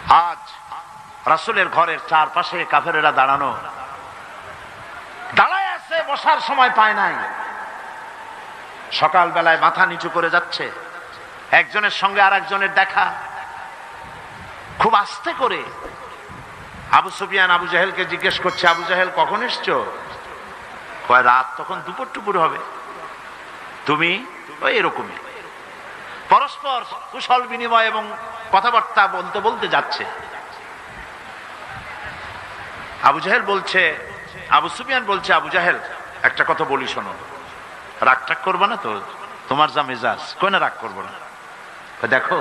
আজ রাসূলের ঘরের চারপাশে কাফেরেরা দাঁড়ানো, দাঁড়ায় আছে, বসার সময় পায় নাই। সকাল বেলায় মাথা নিচু করে যাচ্ছে, একজনের সঙ্গে আর একজনের দেখা। খুব আস্তে করে আবু সুফিয়ান আবু জাহেলকে জিজ্ঞেস করছে, আবু জাহেল কখন এসছো? কয় রাত তখন দুপুর টুপুর হবে। তুমি? ওই এরকমই। পরস্পর কুশল বিনিময় এবং কথাবার্তা বলতে বলতে যাচ্ছে। আবু জাহেল বলছে, আবু সুফিয়ান বলছে, আবু জাহেল একটা কথা বলি শোনো, রাগ টাগ করবে না তো? তোমার যা মেজাজ। কই না রাগ করবো না। দেখো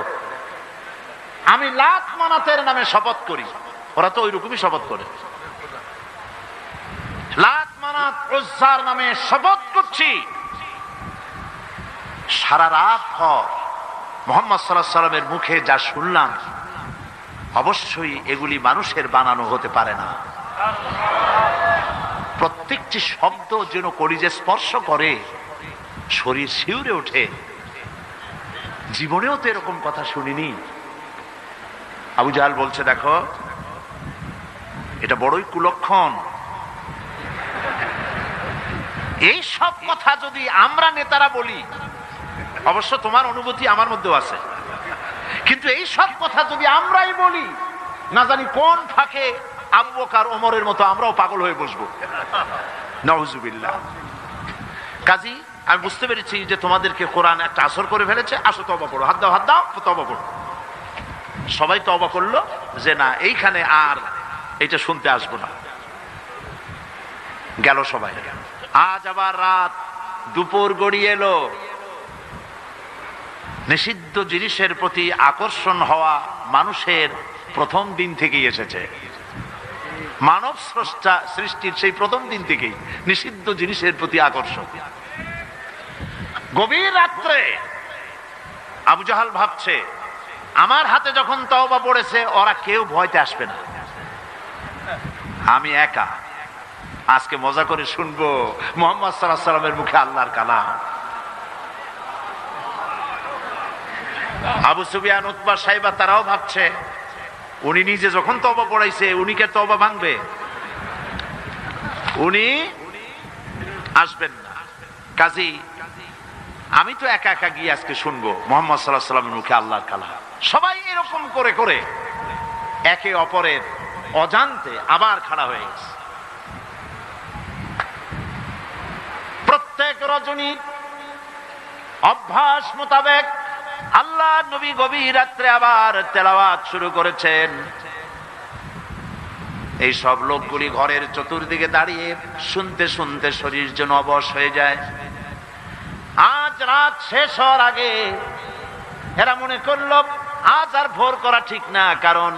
আমি লাত মানাতের নামে শপথ করি। ওরা তো ওইরকমই শপথ করে। লাত মানাত উজ্জার নামে শপথ করছি, সারা রাত ভর মুহাম্মদ সাল্লাল্লাহু আলাইহি ওয়াসাল্লামের মুখে যা শুনলাম, অবশ্যই এগুলি মানুষের বানানো হতে পারে না। প্রত্যেকটি শব্দ যেন কলিজে স্পর্শ করে, শরীর শিউরে ওঠে। জীবনেও তো এরকম কথা শুনিনি। আবু জাহেল বলছে, দেখো এটা বড়ই কুলক্ষণ। এই সব কথা যদি আমরা নেতারা বলি, অবশ্য তোমার অনুভূতি আমার মধ্যেও আছে, কিন্তু এই সব কথা যদি আমরাই বলি, না জানি কোন ফাঁকে আবু বকর ওমরের মতো আমরাও পাগল হয়ে বসবো। নাউজুবিল্লাহ। কাজী আমি বুঝতে পেরেছি যে তোমাদেরকে কোরআন একটা আসর করে ফেলেছে। আসো তওবা করো, হাত দাও, হাত দাও, তওবা করো। সবাই তওবা করলো যে না, এইখানে আর এটা শুনতে আসবো না। গেল সবাই। আজ আবার রাত, দুপুর গড়িয়ে এলো। নিষিদ্ধ জিনিসের প্রতি আকর্ষণ হওয়া মানুষের প্রথম দিন থেকেই এসেছে। মানব স্রষ্টা সৃষ্টির সেই প্রথম দিন থেকেই নিষিদ্ধ জিনিসের প্রতি আকর্ষণ। গভীর রাত্রে আবু জাহাল ভাবছে, আমার হাতে যখন তওবা পড়েছে, ওরা কেউ ভয়তে আসবে না, আমি একা। আজকে মজা করে শুনবো মুহাম্মদ সাল্লাল্লাহু আলাইহি ওয়াসাল্লামের মুখে আল্লাহর কালাম। আবু সুফিয়ান, উতবা, সাইবা তারাও ভাবছে, উনি নিজে যখন তওবা পড়াইছে, উনি কে তওবা ভাঙবে? উনি আসবেন না। কাজী আমি তো একা একা গিয়ে আজকে শুনবো মুহাম্মদ সাল্লাল্লাহু আলাইহি ওয়াসাল্লামের মুখে আল্লাহর কালাম। সবাই এরকম করে করে একে অপরের অজান্তে আবার খাড়া হয়ে গেছে। প্রত্যেক রজনীর অভ্যাস মোতাবেক আল্লাহ নবী গভীর রাত্রে আবার তেলাওয়াত শুরু করেছেন। এই সব লোকগুলি ঘরের চতুর্দিকে দাঁড়িয়ে শুনতে শুনতে শরীর যেন অবশ হয়ে যায়। আজ রাত শেষ হওয়ার আগে এরা মনে করল আজ আর ভোর করা ঠিক না, কারণ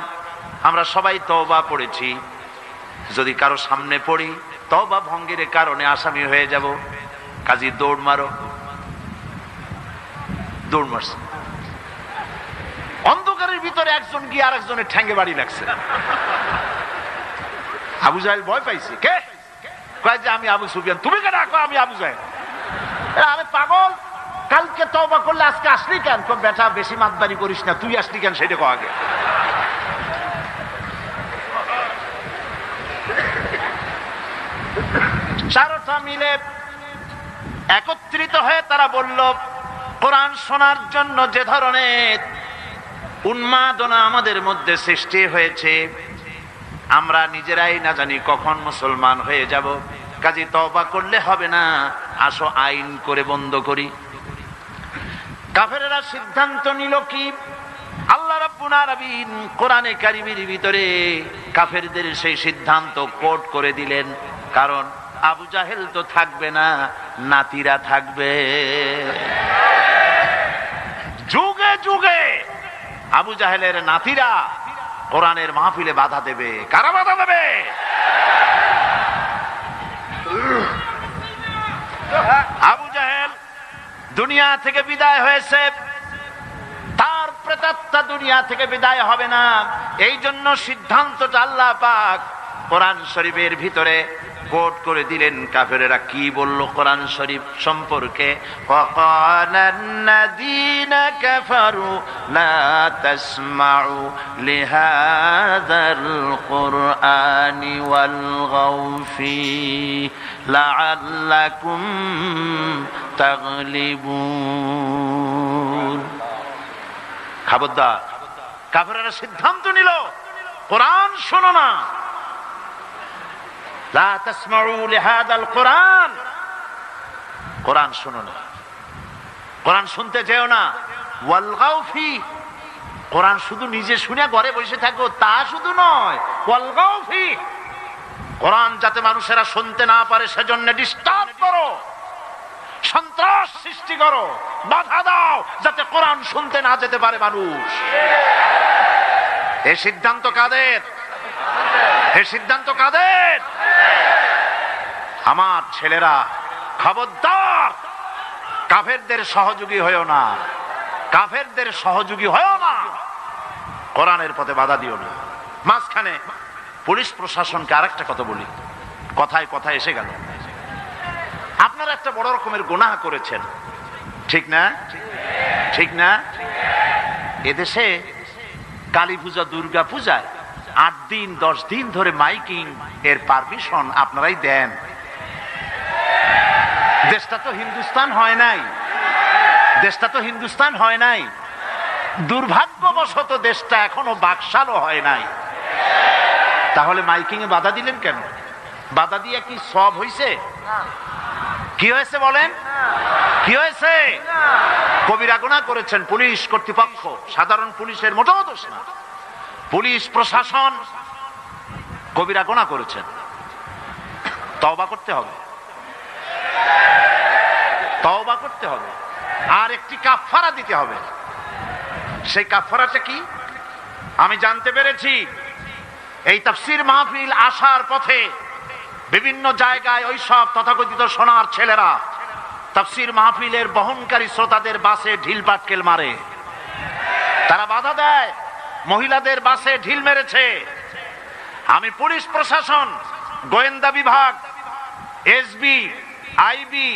আমরা সবাই তওবা পড়েছি। যদি কারো সামনে পড়ি, তওবা ভঙ্গের কারণে আসামি হয়ে যাব। কাজী দৌড় মারো। দৌড় মারছে। অন্ধকারের ভিতরে একজন গিয়ে আর একজনের ঠ্যাঙ্গে বাড়ি লাগছে। আবু জাহেল ভয় পাইছে। কে? কয় যে আমি আবু সুফিয়ান। তুমি কে? ডাকো, আমি আবু জাহেল। আরে পাগল, কালকে তওবা করলে আজকে আসলি কেন? বেটা বেশি মাতবাড়ি করিস না, তুই আসলি কেন সেটা কো আগে। চারটা মিলে একত্রিত হয়ে তারা বলল, কোরআন শোনার জন্য যে ধরনের উন্মাদনা আমাদের মধ্যে সৃষ্টি হয়েছে, আমরা নিজেরাই না জানি কখন মুসলমান হয়ে যাব। কাজী তওবা করলে হবে না, আসো আইন করে বন্ধ করি। কাফেরেরা সিদ্ধান্ত নিল কি? আল্লাহ রাব্বুল আলামিন কোরআনে কারীমের ভিতরে কাফেরদের সেই সিদ্ধান্ত কোট করে দিলেন। কারণ আবু জাহেল তো থাকবে না, নাতিরা থাকবে। যুগে যুগে আবু জাহেলের নাতিরা কোরআনের মাহফিলে বাধা দেবে। কারা বাধা দেবে? আবু জাহেল দুনিয়া থেকে বিদায় হয়েছে, তার প্রেতাত্মা দুনিয়া থেকে বিদায় হবে না। এই জন্য সিদ্ধান্তটা আল্লাহ পাক কোরআন শরীফের ভিতরে কোট করে দিলেন কাফেরেরা কি বলল কোরআন শরীফ সম্পর্কে, ওয়াকালান্নাযীনা কাফারু লা তাসমাউ লিহাযাল কুরআনি ওয়ালগাউ ফীহি লাআল্লাকুম তাগলিবুন। খবরদার, কাফেররা সিদ্ধান্ত নিল কোরআন শোনো না, লা তাসমাউ লিহাযাল কুরআন, কোরআন শোনো না, কোরআন শুনতে যেও না, ওয়ালগাউ ফি, কোরআন শুধু নিজে শুনে ঘরে বসে থাকো তা শুধু নয়, ওয়ালগাউ ফি, কোরআন যাতে মানুষেরা শুনতে না পারে সেজন্য ডিস্টার্ব করো, সন্ত্রাস সৃষ্টি করো, বাধা দাও যাতে কোরআন শুনতে না যেতে পারে মানুষ। এই সিদ্ধান্ত কাদের? এই সিদ্ধান্ত কাদের? আমার ছেলেরা খবরদার, কাফেরদের সহযোগী হয়েও না, কাফেরদের সহযোগী হয়েও না, কোরআনের পথে বাধা দিও না। মাঝখানে পুলিশ প্রশাসনকে আরেকটা কথা বলি, কথায় কথা এসে গেল, আপনারা একটা বড় রকমের গুনাহ করেছেন, ঠিক না? ঠিক না? এদেশে কালী পূজা, দুর্গা পূজায় 8 দিন 10 দিন ধরে মাইকিং এর পারমিশন আপনারাই দেন। দেশটা তো হিন্দুস্তান হয় নাই, দেশটা তো হিন্দুস্তান হয় নাই, দুর্ভাগ্যবশত দেশটা এখনো বাকশালও হয় নাই। তাহলে মাইকিং এ বাধা দিলেন কেন? বাধা দিয়ে কি সব হইছে? কি হয়েছে বলেন? কি হয়েছে? কবিরা গুনাহ করেছেন পুলিশ কর্তৃপক্ষ, সাধারণ পুলিশের মোটেও দোষ না, পুলিশ প্রশাসন কবিরা গুনাহ করেছেন, তওবা করতে হবে, তওবা করতে হবে, আর একটি কাফারা দিতে হবে। সেই কাফারাটা কি? আমি জানতে পেরেছি এই তাফসীর মাহফিল আসার পথে বিভিন্ন জায়গায় ওই সব তথাকথিত সোনার ছেলেরা তাফসীর মাহফিলের বহনকারী শ্রোতাদের বাসে ঢিল পাটকেল মারে, তারা বাধা দেয়, মহিলাদের বাসে ঢিল মেরেছে। আমি পুলিশ প্রশাসন, গোয়েন্দা বিভাগ, SB, IB,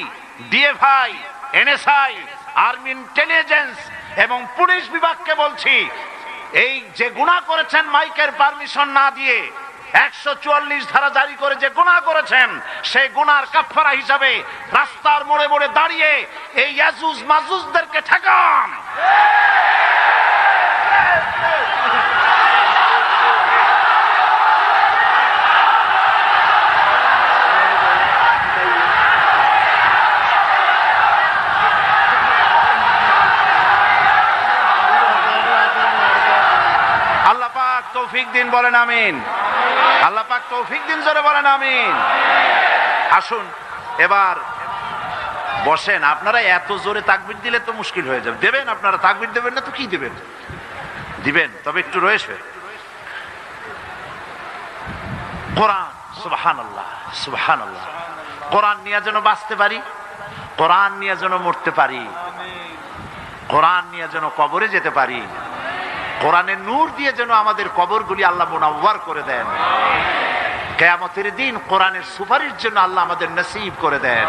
DFI, NSI, army intelligence এবং পুলিশ বিভাগকে বলছি, এই যে গুনাহ করেছেন মাইকের পারমিশন না দিয়ে 144 ধারা জারি করে যে গুনাহ করেছেন, সেই গুনার কাফারা হিসাবে রাস্তার মোড়ে মোড়ে দাঁড়িয়ে এই ইয়াজুজ মাজুজদেরকে ঠেকান। আল্লাহ পাক তৌফিক দিন, বলেন আমিন। আল্লাহ পাক তৌফিক দিন, জোরে বলেন আমিন। আসুন এবার বসেন। আপনারা এত জোরে তাকবীর দিলে তো মুশকিল হয়ে যাবে। দেবেন আপনারা তাকবীর, দেবেন না তো কি দেবেন? দিবেন, তবে একটু রয়েছে। কোরআন, সুবহানাল্লাহ সুবহানাল্লাহ, কোরআন নিয়ে যেন বাঁচতে পারি, কোরআন নিয়ে যেন মরতে পারি, কোরআন নিয়ে যেন কবরে যেতে পারি, কোরআনের নূর দিয়ে যেন আমাদের কবরগুলি আল্লাহ মুনাওয়ার করে দেন, কিয়ামতের দিন কোরআনের সুপারিশ জন্য আল্লাহ আমাদের নসিব করে দেন।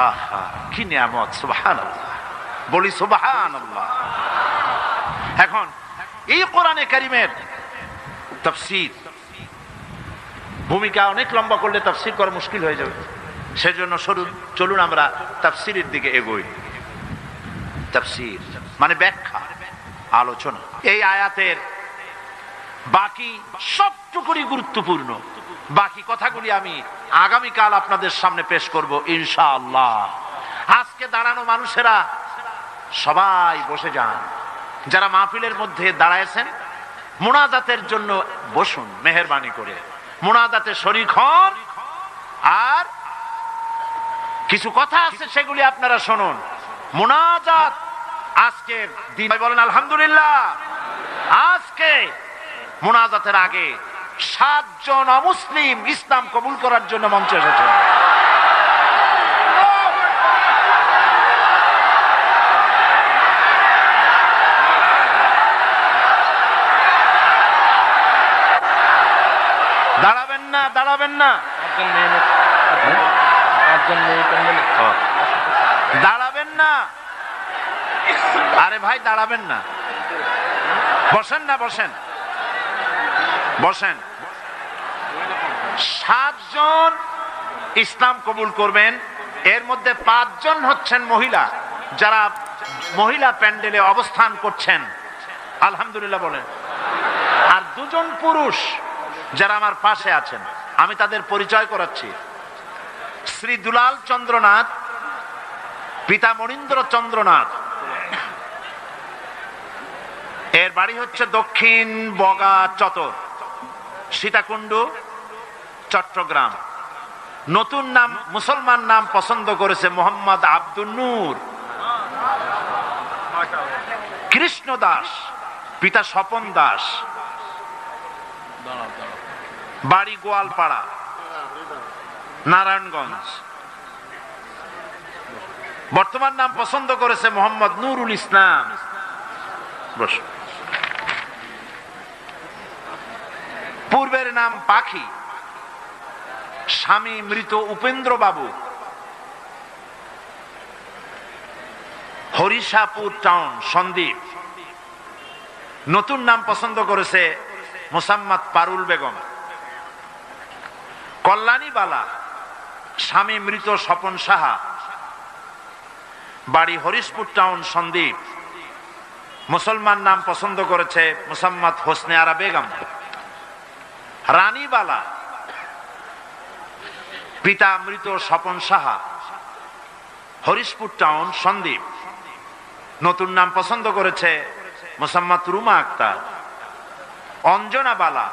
আহা কি নিয়ামত, সুবহানাল্লাহ, বলি সুবহানাল্লাহ। এখন এই কোরআনে কারীমের তাফসীর ভূমিকা অনেক লম্বা করলে তাফসীর করা মুশকিল হয়ে যাবে, সেজন্য চলুন আমরা তাফসীরের দিকে এগোই। তাফসীর মানে ব্যাখ্যা, আলোচনা। এই আয়াতের বাকি সবটুকুই গুরুত্বপূর্ণ, বাকি কথাগুলি আমি আগামীকাল আপনাদের সামনে পেশ করব ইনশাআল্লাহ। আজকে দাঁড়ানো মানুষেরা সবাই বসে যান, যারা মাহফিলের মধ্যে দাঁড়ায়ছেন মুনাজাতের জন্য বসুন, মেহেরবানি করে মুনাজাতে শরীক হন। আর কিছু কথা আছে সেগুলি আপনারা শুনুন। মুনাজাত আজকের দিন, বলেন আলহামদুলিল্লাহ। আজকে মুনাজাতের আগে 7 জন অমুসলিম ইসলাম কবুল করার জন্য মঞ্চে এসেছে। না, দাঁড়াবেন না, দাঁড়াবেন না। আরে ভাই দাঁড়াবেন না, বসেন না, বসেন বসেন। 7 জন ইসলাম কবুল করবেন, এর মধ্যে 5 জন হচ্ছেন মহিলা, যারা মহিলা প্যান্ডেলে অবস্থান করছেন, আলহামদুলিল্লাহ বলেন। আর 2 জন পুরুষ যারা আমার পাশে আছেন, আমি তাদের পরিচয় করাচ্ছি। শ্রী দুলাল চন্দ্রনাথ, পিতা মনীন্দ্র চন্দ্রনাথ, এর বাড়ি হচ্ছে দক্ষিণ বগা চতর, সীতাকুণ্ডু, চট্টগ্রাম। নতুন নাম, মুসলমান নাম পছন্দ করেছে মোহাম্মদ আব্দুল নূর। কৃষ্ণ দাস, পিতা স্বপন দাস, বাড়ি গোয়ালপাড়া, নারায়ণগঞ্জ। বর্তমান নাম পছন্দ করেছে মোহাম্মদ নুরুল ইসলাম। পূর্বের নাম পাখি, স্বামী মৃত উপেন্দ্র বাবু, হরিষাপুর টাউন, সন্দ্বীপ। নতুন নাম পছন্দ করেছে মোসাম্মদ পারুল বেগম। কল্যাণী বালা, স্বামী মৃত স্বপন সাহা, বাড়ি হরিশপুর টাউন, সন্দ্বীপ। মুসলমান নাম পছন্দ করেছে মোসাম্মদ হোসনে আরা বেগম। রানীবালা, পিতা মৃত স্বপন সাহা, হরিশপুর টাউন, সন্দ্বীপ। নতুন নাম পছন্দ করেছে মোসাম্মদ রুমা আক্তার। অঞ্জনা বালা,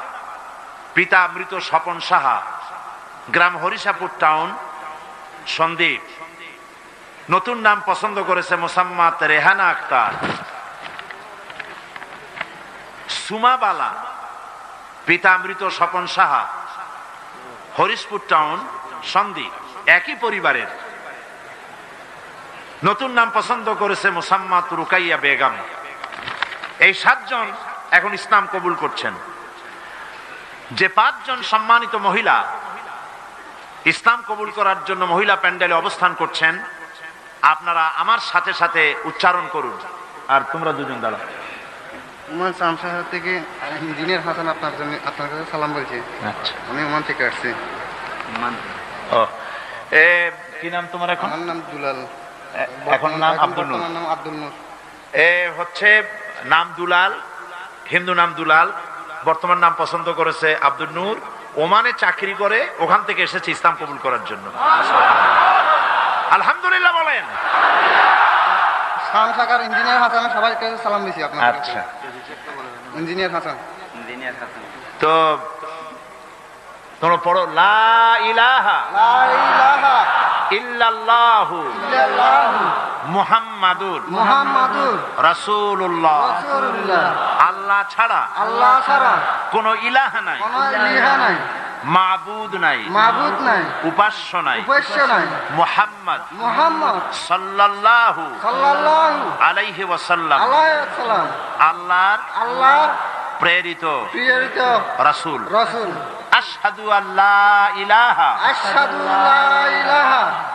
পিতা মৃত স্বপন সাহা, গ্রাম হরিশাপুর টাউন, সন্দ্বীপ। নতুন নাম পছন্দ করেছে মোসাম্মদ রেহানা আক্তার। সুমা বালা, পিতা মৃত স্বপন সাহা, হরিশপুর টাউন, সন্দ্বীপ, একই পরিবারের। নতুন নাম পছন্দ করেছে মোসাম্মদ রুকাইয়া বেগম। এই 7 জন এখন ইসলাম কবুল করছেন। যে 5 জন সম্মানিত মহিলা ইসলাম কবুল করার জন্য মহিলা প্যান্ডেলে অবস্থান করছেন, আপনারা আমার সাথে সাথে উচ্চারণ করুন। আর তোমরা 2 জন দাঁড়াও। ওমান শামশাহার থেকে ইঞ্জিনিয়ার হাসান আপনার কাছে সালাম বলছি। আচ্ছা, আমি ওমান থেকে আসছি। কি নাম তোমার এখন? আমার নাম দুলাল। এখন নাম আব্দুল নূর। নাম আব্দুল নূর। হচ্ছে নাম দুলাল, হিন্দু নাম দুলাল, বর্তমান নাম পছন্দ করেছে আব্দুল নূর। ওমানে চাকরি করে, ওখান থেকে এসেছে ইসলাম কবুল করার জন্য। আলহামদুলিল্লাহ বলেন। শামশাকার ইঞ্জিনিয়ার হাসান, সবাইকে সালাম দিছি আপনার। আচ্ছা, ইঞ্জিনিয়ার হাসান। তো তোমরা পড়ো লা ইলাহা ইল্লাল্লাহু মুহাম্মাদুর রাসূলুল্লাহ। আল্লাহ ছাড়া কোনো ইলাহা নাই, মাবুদ নাই, উপাস্য নাই, মুহাম্মদ সাল্লাল্লাহু আলাইহি ওয়াসাল্লাম আল্লাহর প্রেরিত রাসূল। আশহাদু আল্লা ইলাহা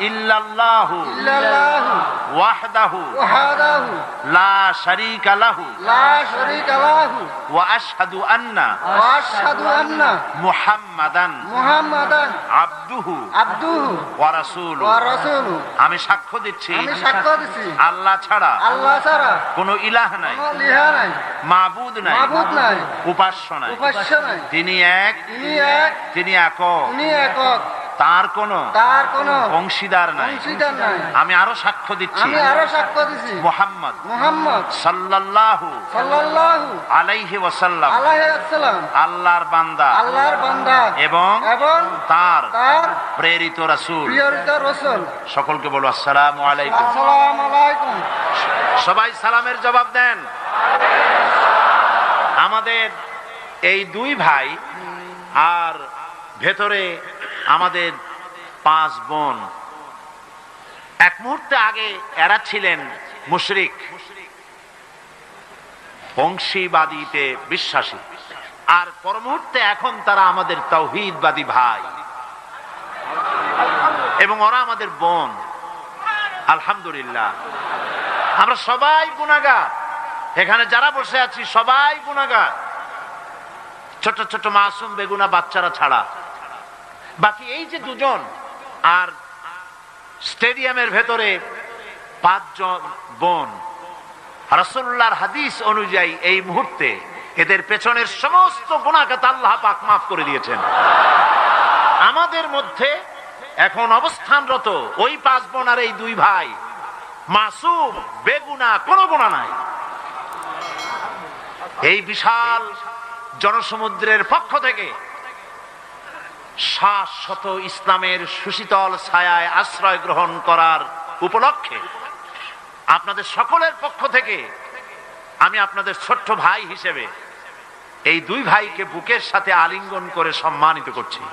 ইল্লাল্লাহু ওয়াহদাহু লা শারীকা লাহু ওয়া আশহাদু আন্না মুহাম্মাদান আবদুহু ওয়া রাসূলুহু। আমি সাক্ষ্য দিচ্ছি আল্লাহ ছাড়া কোনো ইলাহ নাই, মাবুদ নাই, উপাস্য নাই। তিনি এক, তিনি একক, তার কোনো অংশীদার নাই। আমি আরো সাক্ষ্য দিচ্ছি মুহাম্মদ সাল্লাল্লাহু আলাইহি ওয়াসাল্লাম আল্লাহর বান্দা এবং তার প্রেরিত রাসূল। সকলকে বলো আসসালামু আলাইকুম। সবাই সালামের জবাব দেন। আমাদের এই 2 ভাই আর ভেতরে আমাদের 5 বোন। এক মুহূর্তে আগে এরা ছিলেন মুশরিক, বংশীবাদীতে বিশ্বাসী। আর পর মুহূর্তে এখন তারা আমাদের তাওহীদবাদী ভাই এবং ওরা আমাদের বোন। আলহামদুলিল্লাহ, আমরা সবাই গুনাহগার, এখানে যারা বসে আছি সবাই গুনাহগার, ছোট ছোট মাসুম বেগুনা বাচ্চারা ছাড়া। বাকি এই যে দুজন আর স্টেডিয়ামের ভেতরে 5 জন বোন, রাসূলুল্লাহর হাদিস অনুযায়ী এই মুহূর্তে এদের পেছনের সমস্ত গুনাহকে আল্লাহ পাক মাফ করে দিয়েছেন। আমাদের মধ্যে এখন অবস্থানরত ওই 5 বোন আর এই 2 ভাই মাসুম, বেগুনা, কোনো গুনাহ নাই। এই বিশাল জনসমুদ্রের পক্ষ থেকে শাশ্বত ইসলামের সুশীতল ছায়ায় আশ্রয় গ্রহণ করার উপলক্ষে আপনাদের সকলের পক্ষ থেকে আমি আপনাদের ছোট্ট ভাই হিসেবে এই 2 ভাইকে বুকের সাথে আলিঙ্গন করে সম্মানিত করছি।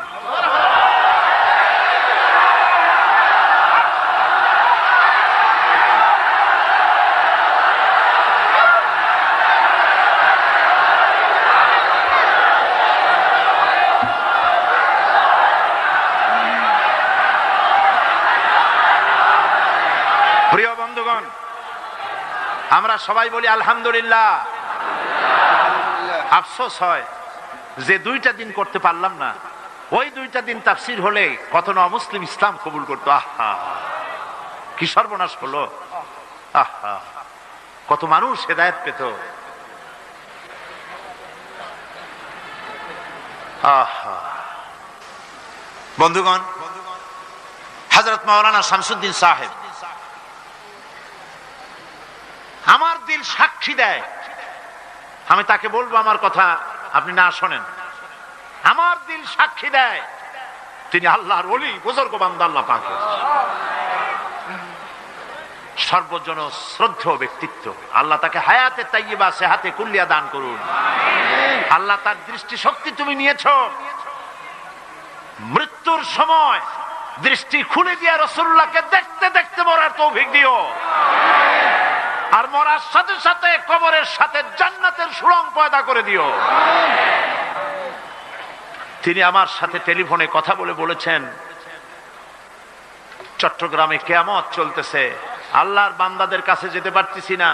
প্রিয় বন্ধুগণ, আমরা সবাই বলি আলহামদুলিল্লাহ। আফসোস হয় যে 2টা দিন করতে পারলাম না। ওই 2টা দিন তাফসীর হলে কত না মুসলিম ইসলাম কবুল করতো। আহা, কি সর্বনাশ হলো! আহা, কত মানুষ হেদায়েত পেত। আহা, বন্ধুগণ, হযরত মাওলানা শামসুদ্দিন সাহেব, আমার দিল সাক্ষী দেয়, আমি তাকে বলবো আমার কথা আপনি না শোনেন, আমার দিল সাক্ষী দেয় তিনি আল্লাহর ওলি, বুজুর্গ বান্দা আল্লাহ পাকের সর্বজন শ্রদ্ধেয় ব্যক্তিত্ব। আল্লাহ তাকে হায়াতে তাইয়্যিবা সেহাতে কুল্লিয়া দান করুন। আল্লাহ তার দৃষ্টি শক্তি তুমি নিয়েছো, মৃত্যুর সময় দৃষ্টি খুলে দিয়ে রাসূলুল্লাহকে দেখতে দেখতে মরার তৌফিক দিও। আর মরার সাথে সাথে কবরের সাথে জান্নাতের সুড়ঙ্গ পয়দা করে দিও। তিনি আমার সাথে টেলিফোনে কথা বলে বলেছেন, চট্টগ্রামে কিয়ামত চলতেছে, আল্লাহর বান্দাদের কাছে যেতে পারতেছি না,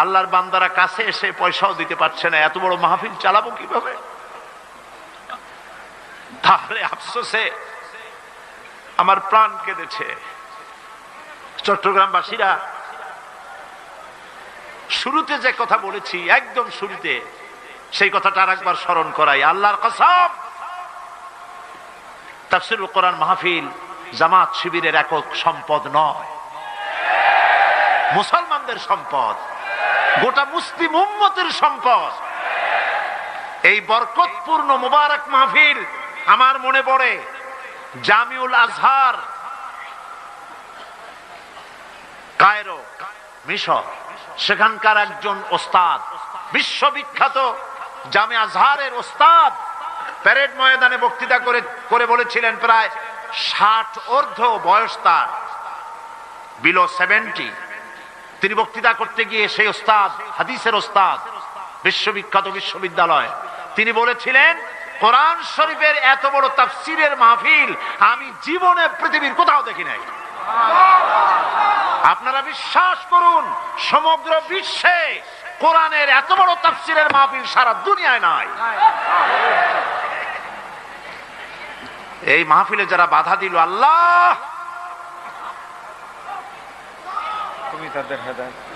আল্লাহর বান্দারা কাছে এসে পয়সাও দিতে পারছে না, এত বড় মাহফিল চালাবো কিভাবে? তাহলে আফসোসে আমার প্রাণ কেঁদেছে। চট্টগ্রামবাসীরা, শুরুতে যে কথা বলেছি, একদম শুরুতে সেই কথাটা আরেকবার স্মরণ করাই। আল্লাহর কসম, তাফসীরুল কোরআন মাহফিল জামাত শিবিরের একক সম্পদ নয়, মুসলমানদের সম্পদ, গোটা মুসলিম উম্মতের সম্পদ। এই বরকতপূর্ণ মুবারক মাহফিল আমার মনে পড়ে জামিউল আজহার, কায়রো, মিশর, সেখানকার একজন ওস্তাদ, বিশ্ববিখ্যাত জামে আজহারের ওস্তাদ, প্যারেড ময়দানে বক্তৃতা করে বলেছিলেন, প্রায় 60 ঊর্ধ্ব বয়স তার, বিলো 70। তিনি বক্তৃতা করতে গিয়ে সেই ওস্তাদ, হাদিসের ওস্তাদ, বিশ্ববিখ্যাত বিশ্ববিদ্যালয়, তিনি বলেছিলেন, কোরআন শরীফের এত বড় তাফসীরের মাহফিল আমি জীবনে পৃথিবীর কোথাও দেখি নাই। আপনারা বিশ্বাস করুন, সমগ্র বিশ্বে কোরআনের এত বড় তাফসীরের মাহফিল সারা দুনিয়ায় নাই। এই মাহফিলে যারা বাধা দিল, আল্লাহ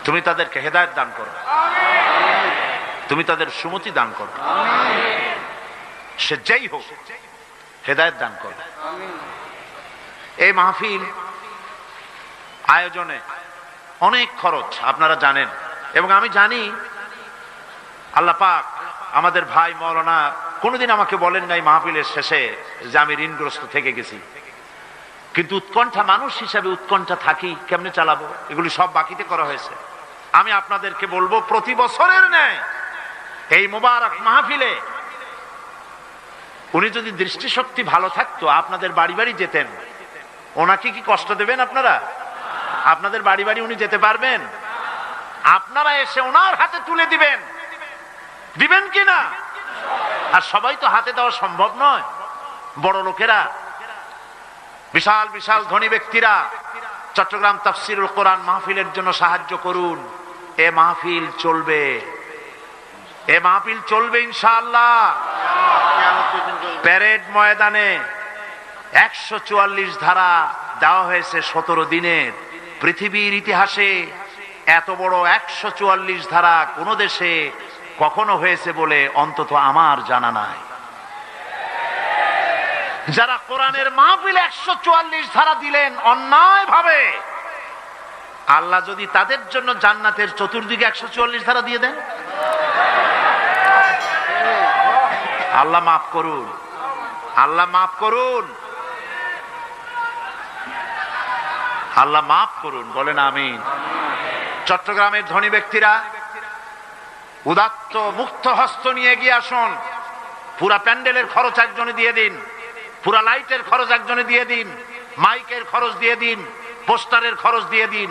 তুমি তাদেরকে হেদায়েত দান করো, তুমি তাদের সুমতি দান করো, সে যেই হোক হেদায়েত দান করো। এই মাহফিল আয়োজনে অনেক খরচ আপনারা জানেন, এবং আমি জানি আল্লাহ পাক আমাদের ভাই মাওলানা কোনোদিন আমাকে বলেন নাই মাহফিলের শেষে যে আমি ঋণগ্রস্ত থেকে গেছি, কিন্তু উৎকণ্ঠা, মানুষ হিসাবে উৎকণ্ঠা থাকি, কেমনে চালাবো, এগুলি সব বাকিতে করা হয়েছে। আমি আপনাদেরকে বলবো, প্রতি বছরের ন্যায় এই মুবারক মাহফিলে উনি যদি দৃষ্টিশক্তি ভালো থাকতো, আপনাদের বাড়ি বাড়ি যেতেন। ওনাকে কি কষ্ট দেবেন আপনারা? আপনাদের বাড়ি বাড়ি উনি যেতে পারবেন? আপনারা এসে ওনার হাতে তুলে দিবেন, দিবেন কিনা? আর সবাই তো হাতে দেওয়া সম্ভব নয়। বড় লোকেরা, বিশাল বিশাল ধনী ব্যক্তিরা চট্টগ্রাম তাফসীরুল কোরআন মাহফিলের জন্য সাহায্য করুন। এ মাহফিল চলবে, এ মাহফিল চলবে ইনশাআল্লাহ। প্যারেড ময়দানে 144 ধারা দেওয়া হয়েছে 17 দিনের। পৃথিবীর ইতিহাসে এত বড় 144 ধারা কোন দেশে কখনো হয়েছে বলে অন্তত আমার জানা নাই। যারা কোরআনের মাহফিল 144 ধারা দিলেন অন্যায় ভাবে, আল্লাহ যদি তাদের জন্য জান্নাতের চতুর্দিকে 144 ধারা দিয়ে দেন, আল্লাহ মাফ করুন, আল্লাহ মাফ করুন, আল্লাহ মাফ করুন, বলেন আমিন। চট্টগ্রামের ধনী ব্যক্তিরা উদাত্ত মুক্ত হস্ত নিয়ে এগিয়ে আসুন। পুরা প্যান্ডেলের খরচ একজনে দিয়ে দিন, পুরা লাইটের খরচ একজনে দিয়ে দিন, মাইকের খরচ দিয়ে দিন, পোস্টারের খরচ দিয়ে দিন।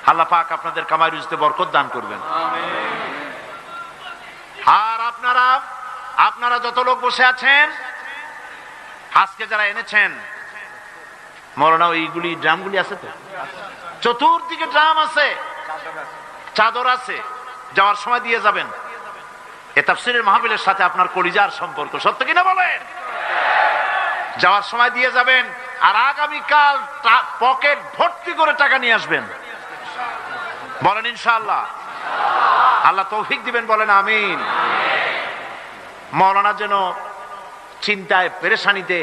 আল্লাহ পাক আপনাদের কামাই রুজিতে বরকত দান করবেন। আর আপনারা যত লোক বসে আছেন, আজকে যারা এনেছেন মৌলানা, ওইগুলি ড্রামগুলি আছে তো, চতুর্দিকে ড্রাম আছে, চাদর আছে, যাওয়ার সময় দিয়ে যাবেন। এ তাফসীরের মাহফিলের সাথে আপনার কলিজার সম্পর্ক, সত্য কিনা বলেন? যাওয়ার সময় দিয়ে যাবেন, আর আগামীকাল পকেট ভর্তি করে টাকা নিয়ে আসবেন, বলেন ইনশাআল্লাহ। আল্লাহ তৌফিক দিবেন, বলেন আমিন। মাওলানা যেন চিন্তায় পেরেশানিতে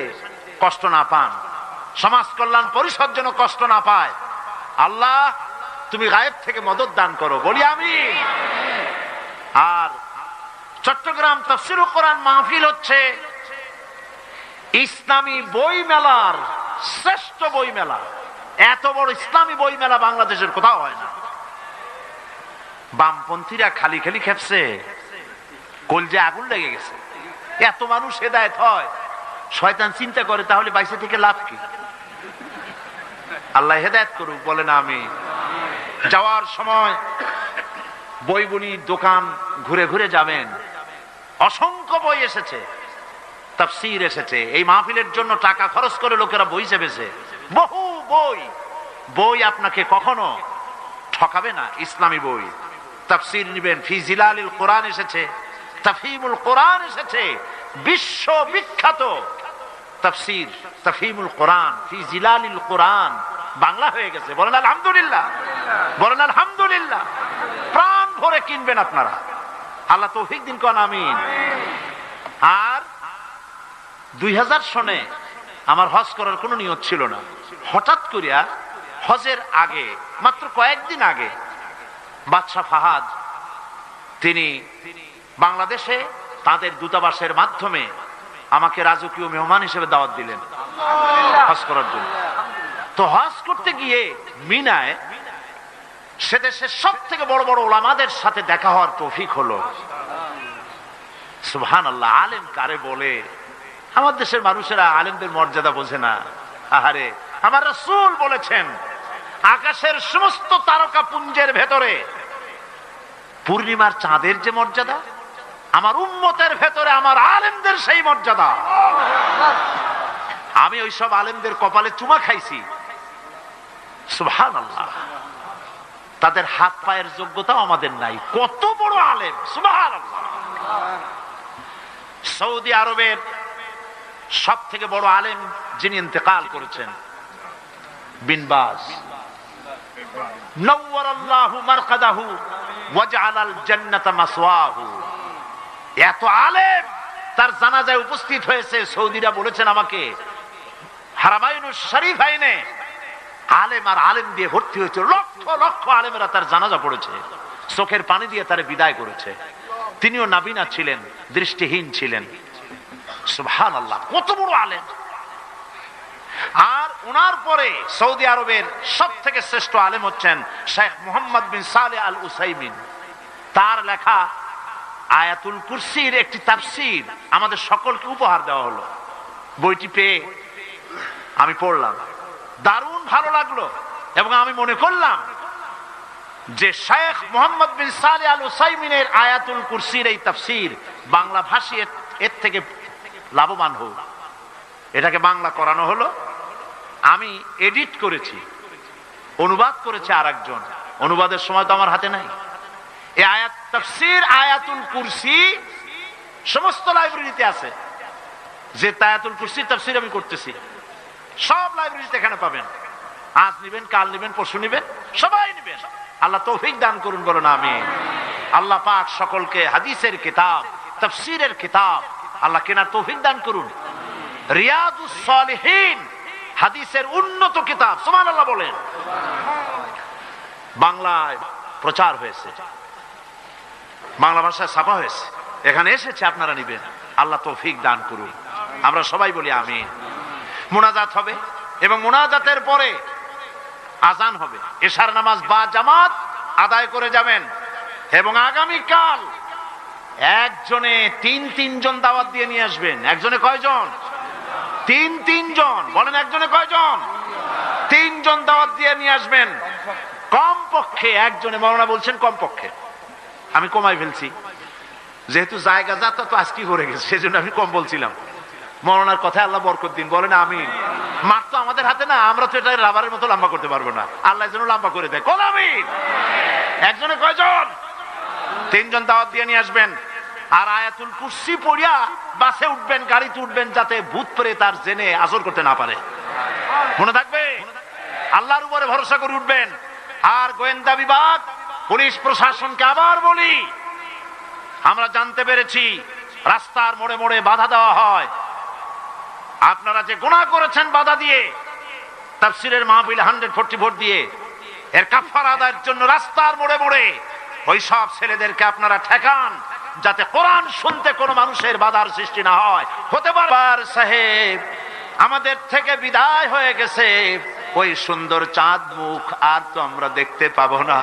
কষ্ট না পান, সমাজ কল্যাণ পরিষদ যেন কষ্ট না পায়। আল্লাহ তুমি গায়েব থেকে মদত দান করো, বলি আমিন। আর চট্টগ্রাম তাফসীরুল কোরআন মাহফিল হচ্ছে ইসলামী বই মেলার শ্রেষ্ঠ বই মেলা। এত বড় ইসলামী বই মেলা বাংলাদেশের কোথাও হয় না। বামপন্থীরা খালি খালি খেপছে, কলজে আগুন লেগে গেছে। এত মানুষ হেদায়েত হয়, শয়তান চিন্তা করে তাহলে বাইসে থেকে লাভ কি? আল্লাহ হেদায়েত করুক, বলেন আমিন। যাওয়ার সময় বইগুলির দোকান ঘুরে ঘুরে যাবেন। অসংখ্য বই এসেছে, তাফসীর এসেছে। এই মাহফিলের জন্য টাকা খরচ করে লোকেরা বই চেপেছে, বহু বই। বই আপনাকে কখনো ঠকাবে না, ইসলামী বই। তাফসীর নিবেন, ফি জিলালিল কোরআন এসেছে, তাফহিমুল কোরআন এসেছে, বিশ্ব বিখ্যাত তাফসীর তাফহিমুল কোরআন ফি জিলালিল কোরআন বাংলা হয়ে গেছে, বলেন আলহামদুলিল্লাহ, বলেন আলহামদুলিল্লাহ। প্রাণ ভরে কিনবেন আপনারা, আল্লাহ তৌফিক দিন, কোন আমিন। আর 2000 সনে আমার হজ করার কোনো নিয়ত ছিল না। হঠাৎ করিয়া হজের আগে, মাত্র কয়েকদিন আগে, বাদশাহ ফাহাদ তিনি বাংলাদেশে তাদের দূতাবাসের মাধ্যমে আমাকে রাজকীয় মেহমান হিসেবে দাওয়াত দিলেন হজ করার জন্য। তো হজ করতে গিয়ে মিনায় সে দেশের সব থেকে বড় বড় ওলামাদের সাথে দেখা হওয়ার তৌফিক হলো। সুবহানাল্লাহ। আলেম কারে বলে? আমার দেশের মানুষেরা আলেমদের মর্যাদা বোঝে না। আহারে, আমার রাসূল বলেছেন, আকাশের সমস্ত তারকা পুঞ্জের ভেতরে পূর্ণিমার চাঁদের যে মর্যাদা, আমার উম্মতের ভেতরে আমার আলেমদের সেই মর্যাদা। আমি ওই সব আলেমদের কপালে চুমা খাইছি। সুবহানাল্লাহ। তাদের হাত পায়ের যোগ্যতাও আমাদের নাই, কত বড় আলেম। সুবহানাল্লাহ। সৌদি আরবের সব থেকে বড় আলেম যিনি ইন্তেকাল করেছেন, বিন বাজ, নওয়ারাল্লাহু মারকাদাহু ওয়া জাআলাল জান্নাতা মাসওয়াহু। এত আলেম তার জানাজায় উপস্থিত হয়েছে। সৌদিরা বলেছেন আমাকে, হারামাইনুশ শরীফাইনে আলেম আর আলেম দিয়ে ভর্তি হয়েছে, লক্ষ লক্ষ আলেমেরা তার জানাজা পড়েছে, চোখের পানি দিয়ে তারে বিদায় করেছে। তিনিও নাবিনা ছিলেন, দৃষ্টিহীন ছিলেন। সুবহানাল্লাহ, কত বড় আলেম। আর ওনার পরে সৌদি আরবের সব থেকে শ্রেষ্ঠ আলেম হচ্ছেন শেখ মুহাম্মদ বিন সালেহ আল উসাইমিন। তার লেখা আয়াতুল কুরসির একটি তাফসীর আমাদের সকলকে উপহার দেওয়া হলো। বইটি পেয়ে আমি পড়লাম, দারুণ ভালো লাগলো। এবং আমি মনে করলাম যে শেখ মোহাম্মদ বিন সালেহ আল উসাইমিনের আয়াতুল কুরসির এই তাফসীর বাংলা ভাষী এর থেকে লাভবান হোক, এটাকে বাংলা করানো হলো। আমি এডিট করেছি, অনুবাদ করেছে আরেকজন, অনুবাদের সময় তো আমার হাতে নাই। এই আয়াত তাফসীর আয়াতুল কুরসি সমস্ত লাইব্রেরিতে আছে। যে আয়াতুল কুরসির তাফসীর আমি করতেছি সব লাইব্রেরিতে এখানে পাবেন। আজ নিবেন, কাল নিবেন, পরশু নিবেন, সবাই নিবেন। আল্লাহ তৌফিক দান করুন, বলুন আমিন। আল্লাহ পাক সকলকে হাদিসের কিতাব, তাফসীরের কিতাব আল্লাহ কেনার তৌফিক দান করুন। রিয়াদুস সালিহিন হাদিসের উন্নত কিতাব, সুবহানাল্লাহ বলেন, বাংলায় প্রচার হয়েছে, বাংলা ভাষায় ছাপা হয়েছে, এখানে এসেছে, আপনারা নিবেন। আল্লাহ তৌফিক দান করুন। আমরা সবাই বলি আমিন। মুনাজাত হবে এবং মুনাজাতের পরে আজান হবে। এশার নামাজ বা জামাত আদায় করে যাবেন। এবং আগামীকাল একজনে তিন জন দাওয়াত দিয়ে নিয়ে আসবেন। একজনে কয়জন? তিন জন। বলেন একজনে কয়জন? 3 জন দাওয়াত দিয়ে নিয়ে আসবেন। কমপক্ষে একজনে, মাওলানা বলছেন কমপক্ষে, আমি কমাই ফেলছি যেহেতু জায়গা যাতা তো আজকে করে গেছে, সেজন্য আমি কম বলছিলাম। মাওলানার কথায় আল্লাহ বরকত দিন, বলেন আমিন। মাঠ তো আমাদের হাতে না, আমরা তো এটা রাবারের মতো লম্বা করতে পারবো না, আল্লাহ যেন লম্বা করে দেয়। কোন আমিন। একজনে কয়জন? 3 জন দাওয়াত দিয়ে নিয়ে আসবেন। আর আয়াতুল কুরসি পড়িয়া বাসে উঠবেন, গাড়িতে উঠবেন, যাতে ভূত প্রেত তার জেনে আসর করতে না পারে। মনে থাকবে, আল্লাহর উপরে ভরসা করে উঠবেন। আর গোয়েন্দা বিভাগ, পুলিশ প্রশাসনকে আবার বলি, আমরা জানতে পেরেছি রাস্তার মোড়ে মোড়ে বাধা দেওয়া হয়। আপনারা যে গুনাহ করেছেন বাধা দিয়ে, তাফসীরের মাহফিলে 140 ভোট দিয়ে, এর কাফারা আদায়ের জন্য রাস্তার মোড়ে মোড়ে ওই সব ছেলেদেরকে আপনারা ঠেকান, যাতে কোরআন শুনতে কোনো মানুষের বাধার সৃষ্টি না হয়। হতে পারে সাহেব আমাদের থেকে বিদায় হয়ে গেছে, ওই সুন্দর চাঁদ মুখ আর তো আমরা দেখতে পাবো না।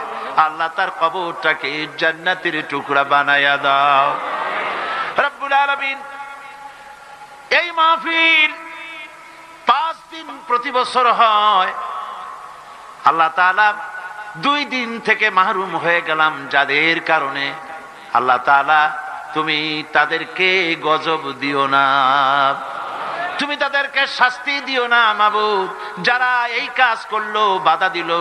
আল্লাহ তার কবরটাকে জান্নাতের টুকরা বানায়া দাও রব্বুল আলামিন। এই মাহফিল 5 দিন প্রতি বছর হয়। আল্লাহ তাআলা 2 দিন থেকে মাহরুম হয়ে গেলাম, যাদের কারণে আল্লাহ তাআলা তুমি তাদেরকে গজব দিও না, তুমি তাদেরকে শাস্তি দিও না মাবুদ। যারা এই কাজ করলো, বাধা দিল,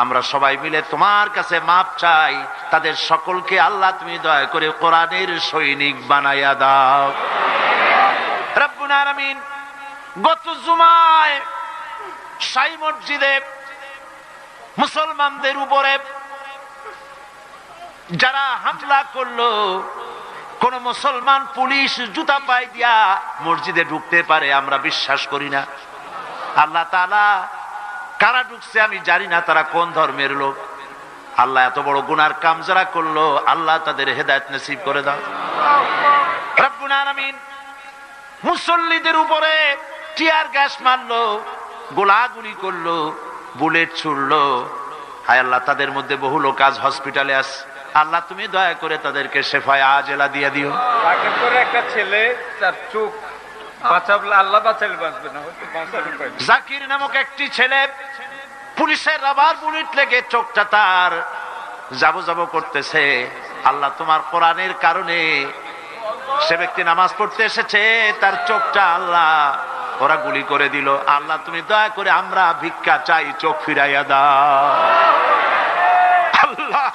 আমরা সবাই মিলে তোমার কাছে মাপ চাই। তাদের সকলকে আল্লাহ তুমি দয়া করে কোরআনের সৈনিক বানায়া দাও রব্বুল আলামিন। গত জুমায় শাহী মসজিদে মুসলমানদের উপরে যারা হামলা করলো, কোন মুসলমান পুলিশ জুতা পায়ে দিয়া মসজিদে ঢুকতে পারে আমরা বিশ্বাস করি না। আল্লাহ তাআলা কারা ঢুকছে আমি জানি না, তারা কোন ধর্মের লোক। আল্লাহ এত বড় গুনার কাম যারা করলো, আল্লাহ তাদের হেদায়েত নসিব করে দাও রব্বুল আলামিন। মুসল্লিদের উপরে টিয়ার গ্যাস মারলো, গোলাগুলি করলো, বুলেট ছুড়লো। হায় আল্লাহ, তাদের মধ্যে বহু লোক আজ হসপিটালে আছে। আল্লাহ তুমি দয়া করে তাদেরকে শেফায়ে আজেলা দিয়ে দিও। একটা ছেলে তার চোখ বাঁচাবলে আল্লাহ বাঁচালে বাঁচবে না, জাকির নামক একটি ছেলে পুলিশের রাবার বুলেট লেগে চোখটা তার যাবো যাবো করতেছে। আল্লাহ তোমার কোরআনের কারণে সে ব্যক্তি নামাজ পড়তে এসেছে, তার চোখটা আল্লাহ ওরা গুলি করে দিল। আল্লাহ তুমি দয়া করে, আমরা ভিক্ষা চাই, চোখ ফিরাইয়া দাও আল্লাহ।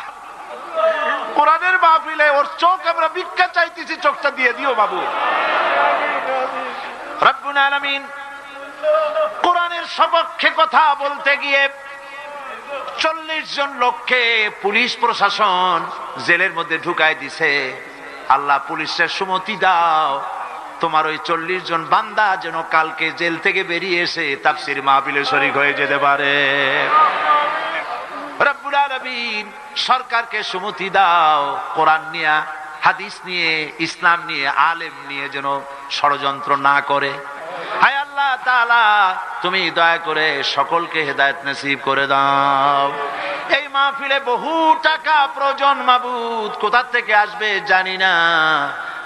কোরআনের মাহফিলে ওর চোখ আমরা ভিক্ষা চাইতেছি, চোখটা দিয়ে দিও বাবু রব্বুল আলামিন। কোরআনের সপক্ষে কথা বলতে গিয়ে 40 জন লোককে পুলিশ প্রশাসন জেলের মধ্যে ঢুকায় দিছে। আল্লাহ পুলিশের সুমতি দাও, তোমার ওই 40 জন বান্দা যেন কালকে জেল থেকে বেরিয়ে এসে তাফসীর মাহফিলে শরীক হয়ে যেতে পারে রব্বুল আলামিন। সরকারকে সুমতি দাও, কোরআন নিয়ে, হাদিস নিয়ে, ইসলাম নিয়ে, আলেম নিয়ে যেন ষড়যন্ত্র না করে। হায় আল্লাহ তাআলা তুমি দয়া করে সকলকে হেদায়েত নসিব করে দাও। এই মাহফিলে বহু টাকা প্রয়োজন মাবুদ, কোথা থেকে আসবে জানি না।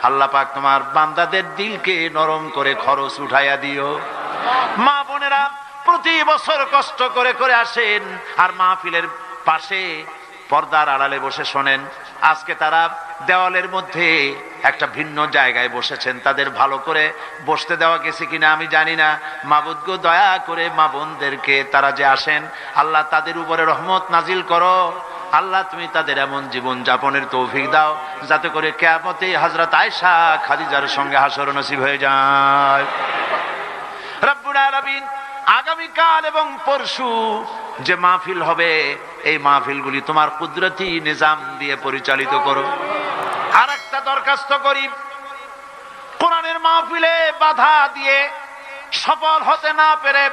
আল্লাহ পাক তোমার বান্দাদের দিলকে নরম করে খরচ উঠাইয়া দিও। মা বোনেরা প্রতি বছর কষ্ট করে করে আসেন, আর মাহফিলের পাশে পর্দার আড়ালে বসে শোনেন। আজকে তারা দেওয়ালের মধ্যে একটা ভিন্ন জায়গায় বসেছেন, তাদের ভালো করে বসতে দেওয়া গেছে কিনা আমি জানি না। মাবুদ গো, দয়া করে মা বোনদেরকে, তারা যে আসেন আল্লাহ তাদের উপরে রহমত নাজিল করো। আল্লাহ তুমি তাদের এমন জীবন যাপনের তৌফিক দাও যাতে করে কিয়ামতে হযরত আয়েশা খাদিজার সঙ্গে হাসর নসিব হয়ে যায়। রব্বুল আলামিন আগামীকাল এবং পরশু যে মাহফিল হবে, এই মাহফিলগুলি তোমার কুদরতি নিজাম দিয়ে পরিচালিত করো। আর একটা দরখাস্ত করি, কোরআনের মাহফিলে বাধা দিয়ে সফল হতে না পেরে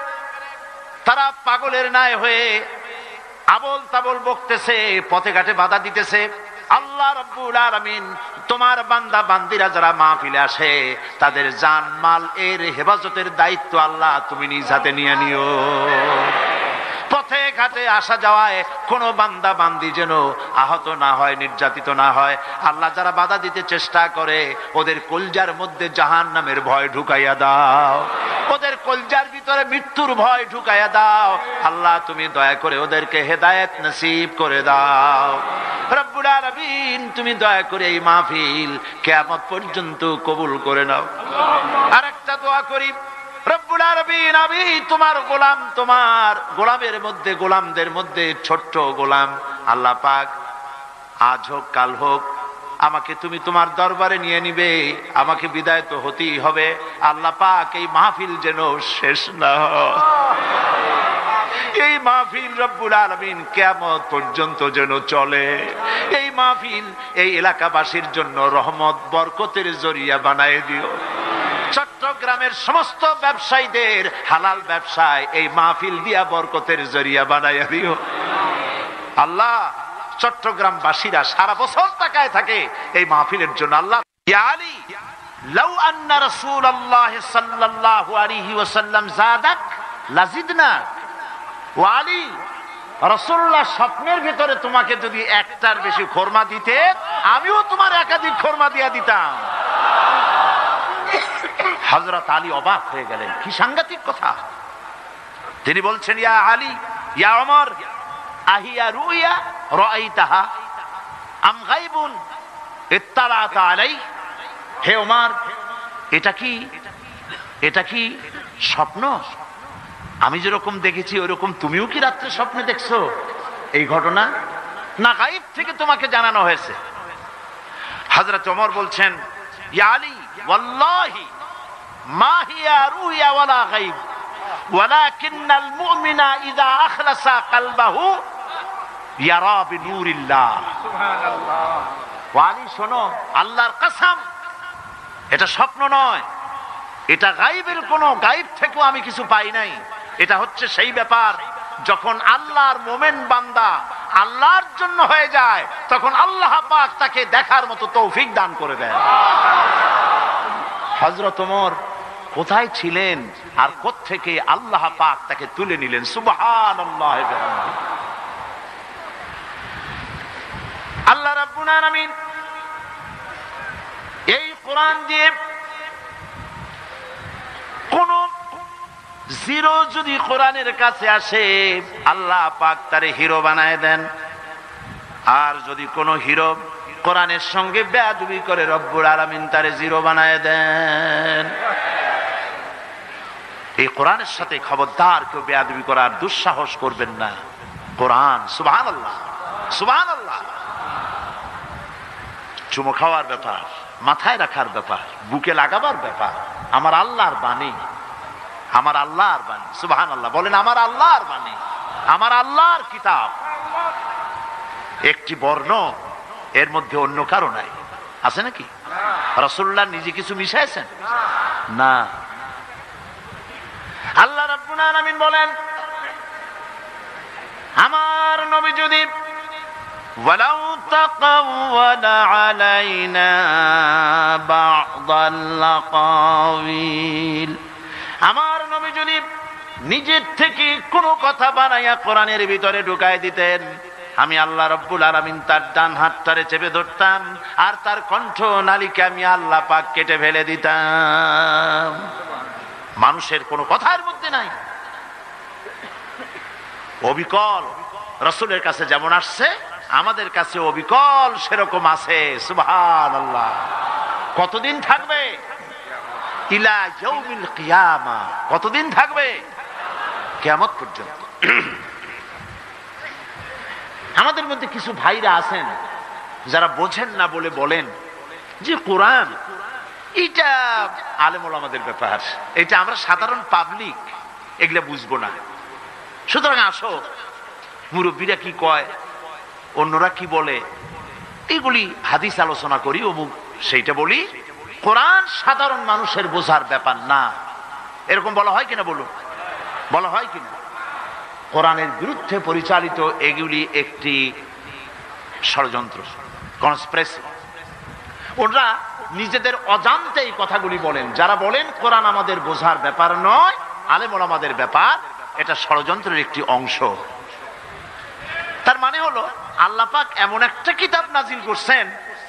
তারা পাগলের ন্যায় হয়ে আবল তাবল বকতেছে, পথে ঘাটে বাধা দিতেছে। আল্লাহ রাব্বুল আলামিন তোমার বান্দা বান্দিরা যারা মাহফিলে আসে তাদের জান মাল এর হেফাজতের দায়িত্ব আল্লাহ তুমি নিজ হাতে নিয়ে নিও। পথে ঘাটে আসা যাওয়ায় কোনো বান্দা বান্দি যেন আহত না হয়, নির্যাতিত না হয়। আল্লাহ যারা বাধা দিতে চেষ্টা করে ওদের কলজার মধ্যে জাহান্নামের ভয় ঢুকাইয়া দাও, ওদের কলজার ভিতরে মৃত্যুর ভয় ঢুকাইয়া দাও। আল্লাহ তুমি দয়া করে ওদেরকে হেদায়েত নসিব করে দাও। রব্বুল আলামিন তুমি দয়া করে এই মাহফিল কিয়ামত পর্যন্ত কবুল করে নাও। আরেকটা দোয়া করি, রব্বুল আলামিন আমি তোমার গোলাম, তোমার গোলামের মধ্যে, গোলামদের মধ্যে ছোট্ট গোলাম। আল্লাহ পাক আজ হোক কাল হোক আমাকে তুমি তোমার দরবারে নিয়ে নিবে, আমাকে বিদায় তো হতেই হবে। আল্লাহ পাক এই মাহফিল যেন শেষ না হয়, এই মাহফিল রব্বুল আলামিন কিয়ামত পর্যন্ত যেন চলে। এই মাহফিল এই এলাকাবাসীর জন্য রহমত বরকতের জরিয়া বানায় দিও। চট্টগ্রামের সমস্ত ব্যবসায়ীদের হালাল ব্যবসায় এই মাহফিল দিয়া বরকতের জরিয়া বানাইয়া দিও। আল্লাহ চট্টগ্রামবাসীরা সারা বছর তাকায় থাকে এই মাহফিলের জন্য। আল্লাহ ইয়া আলী লাউ আন্না রাসূলুল্লাহ সাল্লাল্লাহু আলাইহি ওয়াসাল্লাম যাদাক লাজিদনা। ও আলী, রাসূলুল্লাহ স্বপ্নের ভিতরে তোমাকে যদি একটার বেশি খোরমা দিতে আমিও তোমার একাধিক খোরমা দিয়া দিতাম। হযরত আলী অবাক হয়ে গেলেন, কি সাংঘাতিক কথা। তিনি বলছেন, ইয়া আলী ইয়া ওমর আহিয়া রুইয়া রাআইতাহা আম গায়বুন ইত্তালাতা আলাই। হে ওমর, এটা কি স্বপ্ন? আমি যেরকম দেখেছি ওরকম তুমিও কি রাত্রে স্বপ্নে দেখছো এই ঘটনা, না গায়ব থেকে তোমাকে জানানো হয়েছে? হযরত ওমর বলছেন, ইয়া আলী ওয়াল্লাহি মা হিয়া রুইয়া ওয়ালা গায়ব ওয়ালাকিন্নাল মুমিনা ইযা আখলাসা কলবাহু ইয়ারা বিনুরিল্লাহ। সুবহানাল্লাহ। ওয়া আলী শোনো, আল্লাহর কসম, এটা স্বপ্ন নয়, এটা গায়বের কোনো গায়ব থেকেও আমি কিছু পাই নাই। এটা হচ্ছে সেই ব্যাপার যখন আল্লাহর মোমেন বান্দা আল্লাহর জন্য হয়ে যায় তখন আল্লাহ পাক তাকে দেখার মতো তৌফিক দান করে দেন। হযরত ওমর কোথায় ছিলেন আর কোত্থেকে আল্লাহ পাক তাকে তুলে নিলেন। সুবহানাল্লাহ। আল্লাহ রাব্বুল আলামিন এই কোরআন দিয়ে কোন জিরো যদি কোরআনের কাছে আসে আল্লাহ পাক তারে হিরো বানায় দেন। আর যদি কোন হিরো কোরআনের সঙ্গে বেয়াদবি করে রব্বুল আলামিন তারে জিরো বানায় দেন। এই কোরআনের সাথে খবরদার কেউ বেয়াদবি করার দুঃসাহস করবেন না। কোরআন, সুবহানাল্লাহ সুবহানাল্লাহ, চুমো খাওয়ার ব্যাপার, মাথায় রাখার ব্যাপার, বুকে লাগাবার ব্যাপার, আমার আল্লাহর বাণী, আমার আল্লাহর বাণী। সুবহানাল্লাহ বলেন, আমার আল্লাহর বাণী, আমার আল্লাহর কিতাব। একটি বর্ণ এর মধ্যে অন্য কারো নাই, আছে নাকি? রাসূলুল্লাহ নিজে কিছু মিশাইছেন না। আল্লাহ রাব্বুল আলামিন বলেন, আমার নবী যদি ওয়ালাউ তাকাওয়ালা আলাইনা বা'দাল লাকাওয়িল, আমার নবী যদি নিজের থেকে কোনো কথা বানাইয়া কোরআনের ভিতরে ঢুকায় দিতেন, আমি আল্লাহ রাব্বুল আলামিন তার ডান হাতটারে চেপে ধরতাম আর তার কণ্ঠ নালিকা আমি আল্লাহ পাক কেটে ফেলে দিতাম। মানুষের কোনো কথার মধ্যে নাই, অবিকল রাসূলের কাছে যেমন আসছে আমাদের কাছে অবিকল সেরকম আছে। সুবহানাল্লাহ। কতদিন থাকবে? ইলা ইয়াউমিল কিয়ামা। কতদিন থাকবে? কিয়ামত পর্যন্ত। আমাদের মধ্যে কিছু ভাইরা আছেন যারা বোঝেন না বলে বলেন যে কোরআন এটা আলেম ওলামাদের ব্যাপার, এটা আমরা সাধারণ পাবলিক এগুলা বুঝবো না। সুতরাং আসো মুরব্বীরা কি কয়, অন্যরা কি বলে, এগুলি হাদিস আলোচনা করি, অমুক সেইটা বলি। কোরআন সাধারণ মানুষের বোঝার ব্যাপার না। এরকম বলা হয় কিনা বলুন? বলা হয় কিনা? কোরআনের বিরুদ্ধে পরিচালিত এগুলি একটি ষড়যন্ত্র, কনস্পিরেসি। ওরা নিজেদের অজান্তে এই কথাগুলি বলেন। যারা বলেন কোরআন আমাদের বোঝার ব্যাপার নয়, আলেম ওলামাদের ব্যাপার, এটা ষড়যন্ত্রের একটি অংশ। তার মানে হলো আল্লাহ পাক এমন একটা কিতাব নাজিল করছেন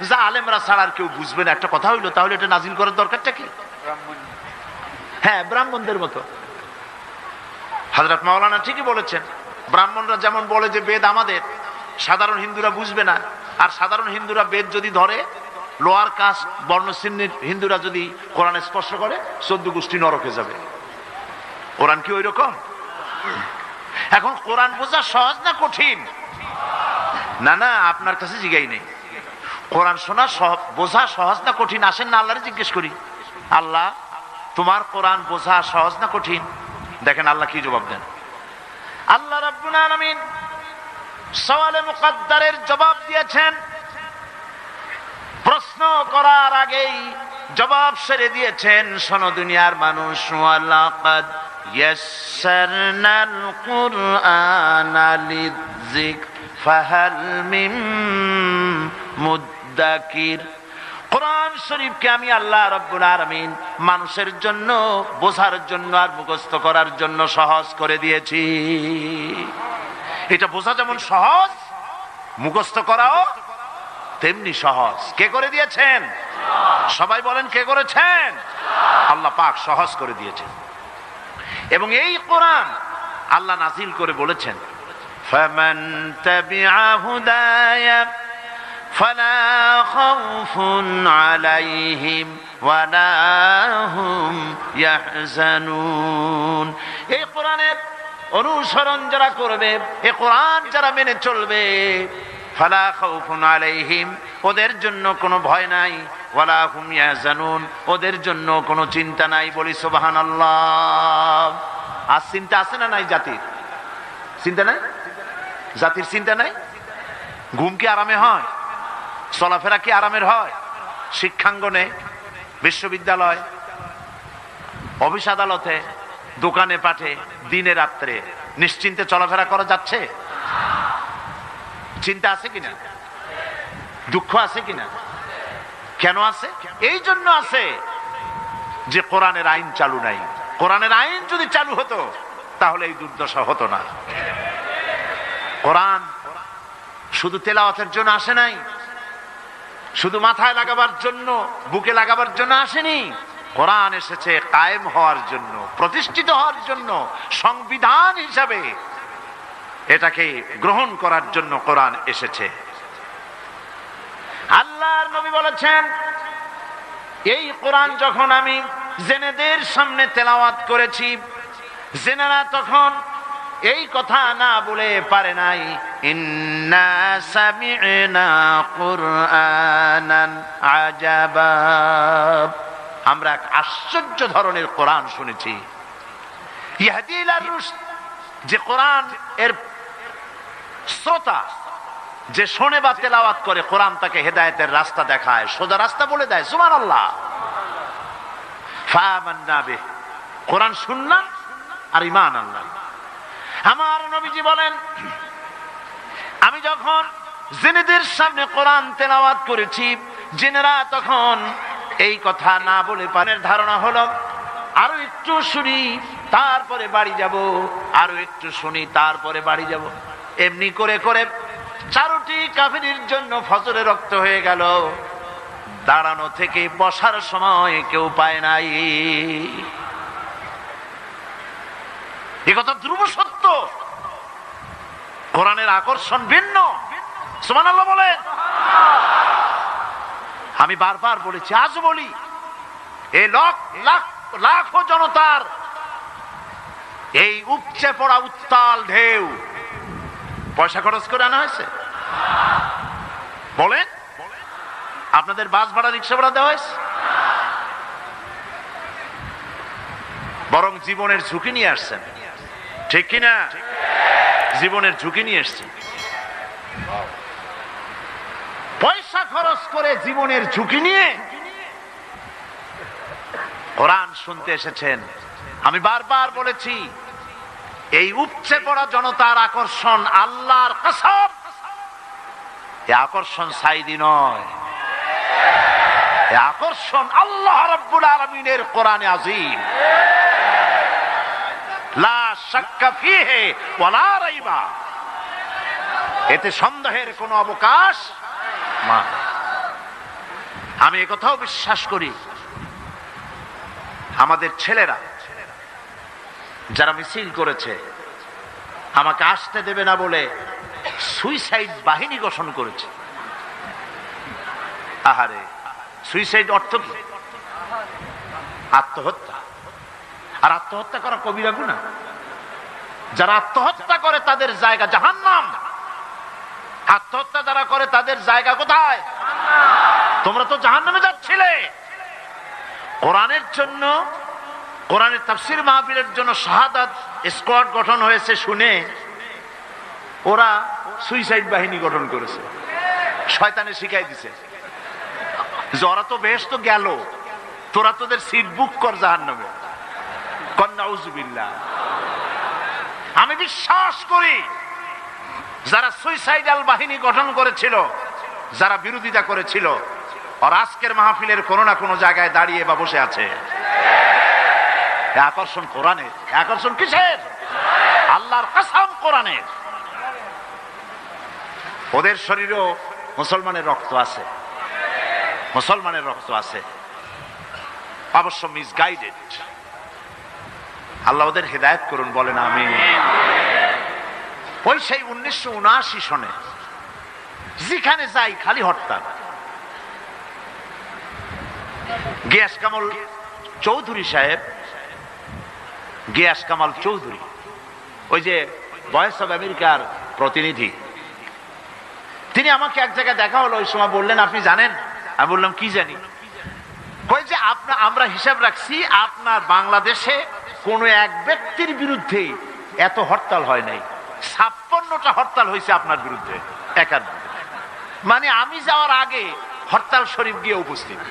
যা আলেমরা ছাড়া আর কেউ বুঝবে না। একটা কথা হইলো, তাহলে এটা নাজিল করার দরকারটা কি? হ্যাঁ, ব্রাহ্মণদের মতো। হযরত মাওলানা ঠিকই বলেছেন, ব্রাহ্মণরা যেমন বলে যে বেদ আমাদের, সাধারণ হিন্দুরা বুঝবে না। আর সাধারণ হিন্দুরা বেদ যদি ধরে, লোয়ার কাস্ট বর্ণশ্রেণীর হিন্দুরা যদি কোরআনে স্পর্শ করে 14 গোষ্ঠী নরকে যাবে। কোরআন কি ওই রকম? এখন কোরআন বোঝা সহজ না কঠিন? না না, আপনার কাছে জিজ্ঞাই নেই। কোরআন শোনা বোঝা সহজ না কঠিন? আসেন না আল্লাহরে জিজ্ঞেস করি, আল্লাহ তোমার কোরআন বোঝা সহজ না কঠিন? দেখেন আল্লাহ কি জবাব দেন। আল্লাহ রাব্বুল আলামিন সওয়ালে মুকদ্দারের জবাব দিয়েছেন। প্রশ্ন করার আগেই জবাব সেরে দিয়েছেন। শোনো দুনিয়ার মানুষ, ওয়ালাকাদ ইয়াসসারনাল কুরআনা লিযিকর ফাহাল মিন মুদ্দাকির। কোরআন শরীফকে আমি আল্লাহ রাব্বুল আলামিন মানুষের জন্য, বোঝার জন্য আর মুখস্থ করার জন্য সহজ করে দিয়েছি। এটা বোঝা যেমন সহজ, মুখস্থ করাও তেমনি সহজ। কে করে দিয়েছেন? সবাই বলেন, কে করেছেন? আল্লাহ পাক সহজ করে দিয়েছেন। এবং এই কোরআন আল্লাহ নাজিল করে বলেছেন, ফামান তাবিআ হুদায়া ফালা খাউফুন আলাইহিম ওয়ালা হুম ইয়াহজানুন। এই কোরআনের অনুসরণ যারা করবে, এই কোরআন যারা মেনে চলবে, ফালা খাউফুন আলাইহিম, ওদের জন্য কোনো ভয় নাই, ওয়ালা হুম ইয়াহজানুন, ওদের জন্য কোনো চিন্তা নাই। বলি সুবহানাল্লাহ। আর চিন্তা আছে না নাই? জাতির চিন্তা নাই? জাতির চিন্তা নাই? ঘুম কি আরামে হয়? চলাফেরা কি আরামের হয়? শিক্ষাঙ্গনে, বিশ্ববিদ্যালয়, অফিস আদালতে, দোকানে পাঠে, দিনে রাত্রে নিশ্চিন্তে চলাফেরা করা যাচ্ছে? চিন্তা আছে কিনা? দুঃখ আছে কিনা? কেন আছে? এই জন্য আছে যে কোরআনের আইন চালু নাই। কোরআনের আইন যদি চালু হতো তাহলে এই দুর্দশা হতো না। কোরআন শুধু তেলাওয়াতের জন্য আসে নাই, শুধু মাথায় লাগাবার জন্য, বুকে লাগাবার জন্য আসেনি। কোরআন এসেছে কায়েম হওয়ার জন্য, প্রতিষ্ঠিত হওয়ার জন্য, সংবিধান হিসাবে এটাকে গ্রহণ করার জন্য কোরআন এসেছে। আল্লাহর নবী বলেছেন, এই কোরআন যখন আমি জেনেদের সামনে তেলাওয়াত করেছি, জেনেরা তখন এই কথা না বলে পারে নাই, ইন্না সামি'না কুরআনান আজাবা, আমরা এক আশ্চর্য ধরনের কোরআন শুনেছি। ইয়াহদি ইলা রুশদ, যে কোরআন এর শ্রোতা যে শোনে বা তেলাওয়াত করে, কোরআন তাকে হেদায়েতের রাস্তা দেখায়, সোজা রাস্তা বলে দেয়। সুবহানাল্লাহ। ফাআমান্না বিহি, কোরআন শুনলাম আর ঈমান আনলাম। আমার নবীজি বলেন, আমি যখন জেনেদের সামনে কোরআন তেলাওয়াত করেছি, জেনেরা তখন এই কথা না বলে পানের ধারণা হলো আরো একটু শুনি তারপরে বাড়ি যাব, আরো একটু শুনি তারপরে বাড়ি যাব। এমনি করে করে 4টি কাফিরের জন্য ফজরে রক্ত হয়ে গেল। দাঁড়ানো থেকে বসার সময় কেউ পায় নাই। এ কথা ধ্রুব সত্য। কোরআনের আকর্ষণ ভিন্ন। সুবহানাল্লাহ বলেন। আমি বারবার বলেছি, আজ বলি, এই লাখো জনতার এই উপচে পড়া উত্তাল ঢেউ পয়সা খরচ করে আনা হয়েছে? বলেন, আপনাদের বাস ভাড়া, রিক্সা ভাড়া দেওয়া হয়েছে? বরং জীবনের ঝুঁকি নিয়ে আসছেন, ঠিক কিনা? জীবনের ঝুঁকি নিয়ে এসছেন, পয়সা খরচ করে জীবনের ঝুঁকি নিয়ে কোরআন শুনতে এসেছেন। আমি বারবার বলেছি, এই উপচে পড়া জনতার আকর্ষণ, আল্লাহর কসম, এই আকর্ষণ সাইদি নয়, এই আকর্ষণ আল্লাহ রাব্বুল আলামিনের কোরআনে আযীম। লা শাক্কা ফীহি ওয়ালা রাইবা, এতে সন্দেহের কোনো অবকাশ নাই। আমি একথাও বিশ্বাস করি, আমাদের ছেলেরা যারা মিছিল করেছে, আমাকে আসতে দেবে না বলে সুইসাইড বাহিনী গঠন করেছে। আহারে, সুইসাইড অর্থ কি? আত্মহত্যা। আর আত্মহত্যা করা কবিরা গুনাহ। যারা আত্মহত্যা করে তাদের জায়গা জাহান্নাম। আত্মহত্যা যারা করে তাদের জায়গা কোথায়? তোমরা তো জাহান্নামে যাচ্ছিলে। কোরআনের জন্য, কোরআনের তাফসীর মাহফিলের জন্য শাহাদাত স্কোয়াড গঠন হয়েছে শুনে ওরা সুইসাইড বাহিনী গঠন করেছে। শয়তানে শিখাই দিছে যে ওরা তো বেশ তো গেল, তোরা তোদের সিট বুক কর জাহান্নামে। নাউযুবিল্লাহ। আমি বিশ্বাস করি, যারা সুইসাইডাল বাহিনী গঠন করেছিল, যারা বিরোধিতা করেছিল, আর আজকের মাহফিলের কোনো না কোনো জায়গায় দাঁড়িয়ে বা বসে আছে। আকর্ষণ কোরআনের। আকর্ষণ কিসের? আল্লাহর কসম, কোরআনের। ওদের শরীরেও মুসলমানের রক্ত আছে, মুসলমানের রক্ত আছে, অবশ্য মিসগাইডেড। আল্লাহ ওদের হেদায়েত করুন, বলেন আমিন। ওই সেই 1979 সনে যেখানে যাই খালি হরতাল। গিয়াস কামাল চৌধুরী সাহেব, গিয়াস কামাল চৌধুরী, ওই যে ভয়েস অব আমেরিকার প্রতিনিধি, তিনি আমাকে এক জায়গায় দেখা হলো। ওই সময় বললেন, আপনি জানেন? আমি বললাম, কি জানি? কই যে আমরা হিসাব রাখছি, আপনার বাংলাদেশে কোন এক ব্যক্তির বিরুদ্ধে এত হরতাল হয় নাই। 56টা হরতাল হয়েছে আপনার বিরুদ্ধে, একার। মানে আমি যাওয়ার আগে হরতাল শরীফ গিয়ে উপস্থিত,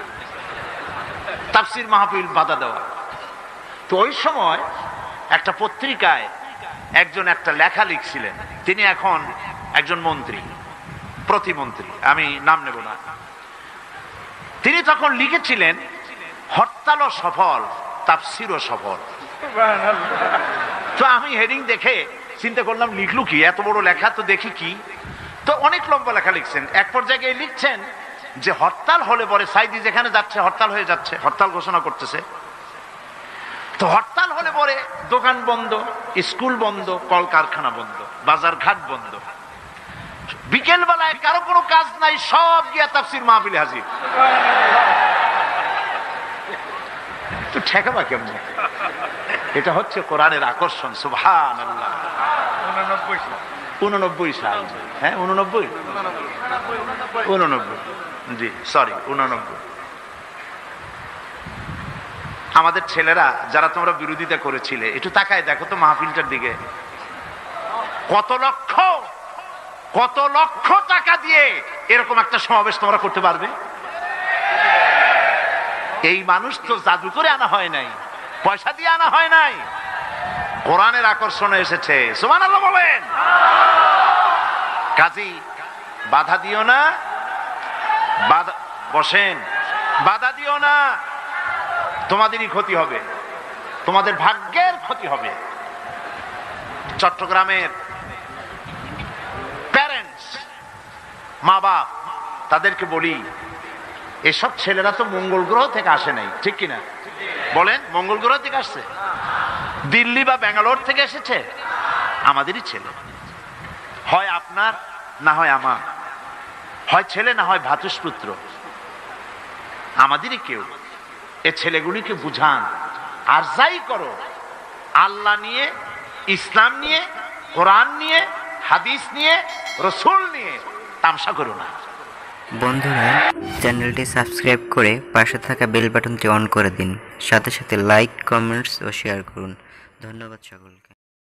তাফসীর মাহফিল বাধা দেওয়া। তো ওই সময় একটা পত্রিকায় একজন একটা লেখা লিখছিলেন, তিনি এখন একজন মন্ত্রী, প্রতিমন্ত্রী, আমি নাম নেব না। তিনি তখন লিখেছিলেন, হরতালও সফল, তাফসীরও সফল। তো আমি হেডিং দেখে চিন্তা করলাম, লিখলু কি? এত বড় লেখা, তো দেখি কি। তো অনেক লম্বা লেখা লিখছেন। এক পর্যায়ে লিখছেন যে হরতাল হলে পরে সাইদি যেখানে যাচ্ছে হরতাল হয়ে যাচ্ছে, হরতাল ঘোষণা করতেছে। তো হরতাল হলে পরে দোকান বন্ধ, স্কুল বন্ধ, কলকারখানা বন্ধ, বাজার ঘাট বন্ধ। বিকেল বেলায় কারো কোনো কাজ নাই, সব গিয়া তাফসীর মাহফিলে হাজির। তো ঠেকাবা কেমন? এটা হচ্ছে কোরআনের আকর্ষণ। সুবহানাল্লাহ। 89 সাল, হ্যাঁ 89, জি সরি 89। আমাদের ছেলেরা যারা তোমরা বিরোধিতা করেছিলে, একটু তাকায় দেখো তো মাহফিলটার দিকে। কত লক্ষ টাকা দিয়ে এরকম একটা সমাবেশ তোমরা করতে পারবে? এই মানুষ তো জাদু করে আনা হয় নাই, পয়সা দিয়ে আনা হয় নাই, কোরআনের আকর্ষণে এসেছে। সুবহানাল্লাহ বলেন। কাজী বাধা দিও না, বসেন, বাধা দিও না, তোমাদেরই ক্ষতি হবে, তোমাদের ভাগ্যের ক্ষতি হবে। চট্টগ্রামের প্যারেন্টস, মা বাপ, তাদেরকে বলি, এসব ছেলেরা তো মঙ্গল গ্রহ থেকে আসে নাই, ঠিক কিনা বলেন? মঙ্গল গ্রহ থেকে আসছে? দিল্লি বা ব্যাঙ্গালোর থেকে এসেছে? আমাদেরই ছেলে। হয় আপনার না হয় আমার, হয় ছেলে না হয় ভ্রাতুষ্পুত্র, আমাদেরই কেউ। এ ছেলেগুলিকে বুঝান, আর যাই করো আল্লাহ নিয়ে, ইসলাম নিয়ে, কোরআন নিয়ে, হাদিস নিয়ে, রসুল নিয়ে তামসা করো না। বন্ধুরা, চ্যানেলটি সাবস্ক্রাইব করে পাশে থাকা বেল বাটনটি অন করে দিন, সাথে সাথে লাইক, কমেন্টস ও শেয়ার করুন। ধন্যবাদ সকলকে।